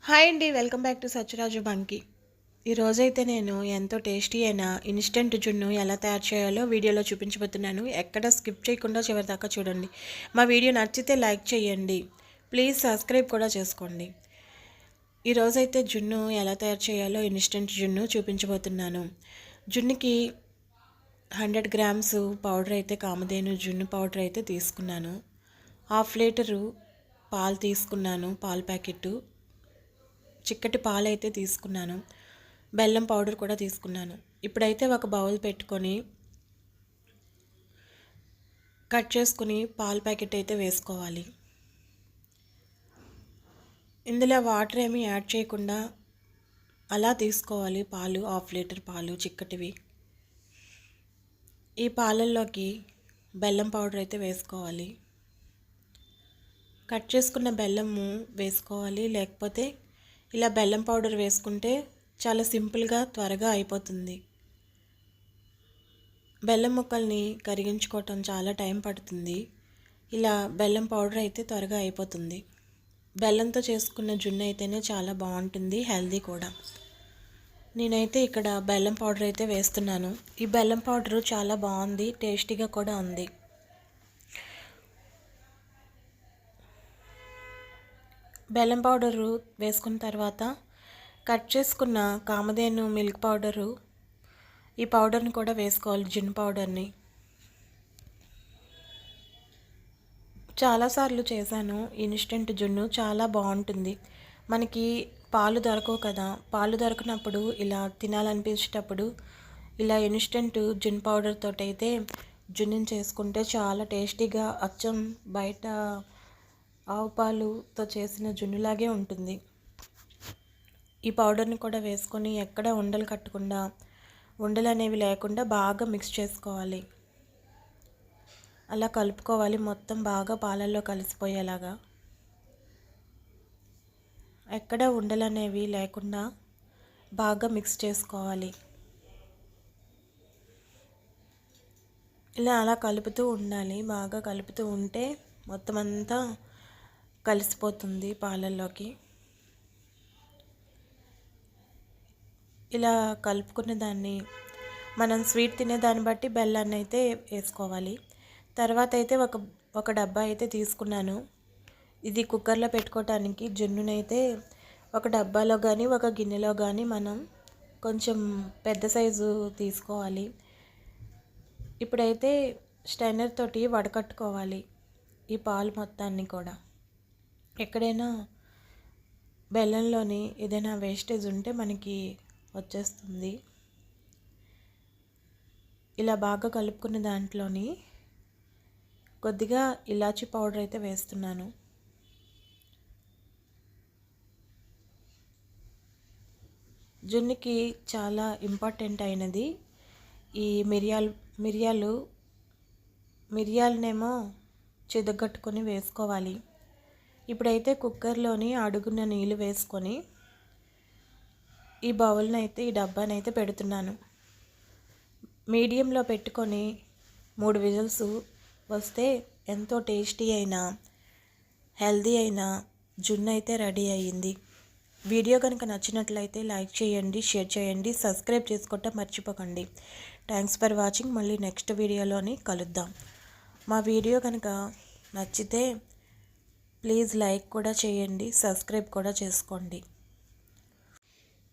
Hi అండి, welcome back to Satyaraju బంకి. ఈరోజైతే నేను ఎంతో టేస్టీ అయిన ఇన్స్టెంట్ జున్ను ఎలా తయారు చేయాలో వీడియోలో చూపించబోతున్నాను. ఎక్కడ స్కిప్ చేయకుండా చివరి దాకా చూడండి. మా వీడియో నచ్చితే లైక్ చేయండి, ప్లీజ్ సబ్స్క్రైబ్ కూడా చేసుకోండి. ఈరోజైతే జున్ను ఎలా తయారు చేయాలో ఇన్స్టెంట్ జున్ను చూపించబోతున్నాను. జున్నుకి 100 గ్రామ్స్ పౌడర్ అయితే కామధేను జున్ను పౌడర్ అయితే తీసుకున్నాను. 1/2 లీటరు పాలు తీసుకున్నాను, పాల ప్యాకెట్టు, చిక్కటి పాలు అయితే తీసుకున్నాను, బెల్లం పౌడర్ కూడా తీసుకున్నాను. ఇప్పుడైతే ఒక బౌల్ పెట్టుకొని కట్ చేసుకుని పాల ప్యాకెట్ అయితే వేసుకోవాలి. ఇందులో వాటర్ ఏమీ యాడ్ చేయకుండా అలా తీసుకోవాలి. పాలు 1/2 లీటర్ పాలు చిక్కటివి. ఈ పాలల్లోకి బెల్లం పౌడర్ అయితే వేసుకోవాలి. కట్ చేసుకున్న బెల్లము వేసుకోవాలి, లేకపోతే ఇలా బెల్లం పౌడర్ వేసుకుంటే చాలా సింపుల్గా త్వరగా అయిపోతుంది. బెల్లం ముక్కల్ని కరిగించుకోవటం చాలా టైం పడుతుంది. ఇలా బెల్లం పౌడర్ అయితే త్వరగా అయిపోతుంది. బెల్లంతో చేసుకున్న జున్ను అయితేనే చాలా బాగుంటుంది, హెల్దీ కూడా. నేనైతే ఇక్కడ బెల్లం పౌడర్ అయితే వేస్తున్నాను. ఈ బెల్లం పౌడరు చాలా బాగుంది, టేస్టీగా కూడా ఉంది. బెల్లం పౌడరు వేసుకున్న తర్వాత కట్ చేసుకున్న కామధేను మిల్క్ పౌడరు, ఈ పౌడర్ని కూడా వేసుకోవాలి, జున్ను పౌడర్ని. చాలాసార్లు చేశాను ఇన్స్టెంట్ జున్ను, చాలా బాగుంటుంది. మనకి పాలు దొరకవు కదా, పాలు దొరకనప్పుడు ఇలా తినాలనిపించేటప్పుడు ఇలా ఇన్స్టెంట్ జున్ను పౌడర్ తోటి అయితే జున్నుని చేసుకుంటే చాలా టేస్టీగా అచ్చం బయట ఆవు పాలుతో చేసిన జున్నులాగే ఉంటుంది. ఈ పౌడర్ని కూడా వేసుకొని ఎక్కడ ఉండలు కట్టకుండా, ఉండలు అనేవి లేకుండా బాగా మిక్స్ చేసుకోవాలి. అలా కలుపుకోవాలి, మొత్తం బాగా పాలల్లో కలిసిపోయేలాగా. ఎక్కడ ఉండలు అనేవి లేకుండా బాగా మిక్స్ చేసుకోవాలి. ఇలా అలా కలుపుతూ ఉండాలి. బాగా కలుపుతూ ఉంటే మొత్తం అంతా కలిసిపోతుంది పాలల్లోకి. ఇలా కలుపుకున్న దాన్ని మనం స్వీట్ తినేదాన్ని బట్టి బెల్లాన్ని అయితే వేసుకోవాలి. తర్వాత అయితే ఒక డబ్బా అయితే తీసుకున్నాను. ఇది కుక్కర్లో పెట్టుకోవటానికి. జున్నునైతే ఒక డబ్బాలో కానీ ఒక గిన్నెలో కానీ మనం కొంచెం పెద్ద సైజు తీసుకోవాలి. ఇప్పుడైతే స్టైనర్ తోటి వడకట్టుకోవాలి ఈ పాలు మొత్తాన్ని కూడా. ఎక్కడైనా బెల్లంలోని ఏదైనా వేస్టేజ్ ఉంటే మనకి వచ్చేస్తుంది. ఇలా బాగా కలుపుకున్న దాంట్లోని కొద్దిగా ఇలాచీ పౌడర్ అయితే వేస్తున్నాను. జున్నుకి చాలా ఇంపార్టెంట్ అయినది ఈ మిరియాలనేమో చిదగట్టుకొని వేసుకోవాలి. ఇప్పుడైతే కుక్కర్లోని అడుగున నీళ్ళు వేసుకొని ఈ బౌల్ని అయితే, ఈ డబ్బాని అయితే పెడుతున్నాను. మీడియంలో పెట్టుకొని 3 విజిల్స్ వస్తే ఎంతో టేస్టీ అయిన హెల్దీ అయిన జున్ను అయితే రెడీ అయ్యింది. వీడియో కనుక నచ్చినట్లయితే లైక్ చేయండి, షేర్ చేయండి, సబ్స్క్రైబ్ చేసుకోవటం మర్చిపోకండి. Thanks for watching. మళ్ళీ నెక్స్ట్ వీడియోలోని కలుద్దాం. మా వీడియో కనుక నచ్చితే ప్లీజ్ లైక్ కూడా చేయండి, సబ్స్క్రైబ్ కూడా చేసుకోండి.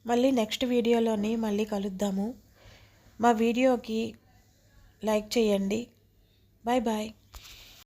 మళ్ళీ నెక్స్ట్ వీడియోలోని మళ్ళీ కలుద్దాము. మా వీడియోకి లైక్ చేయండి. Bye bye.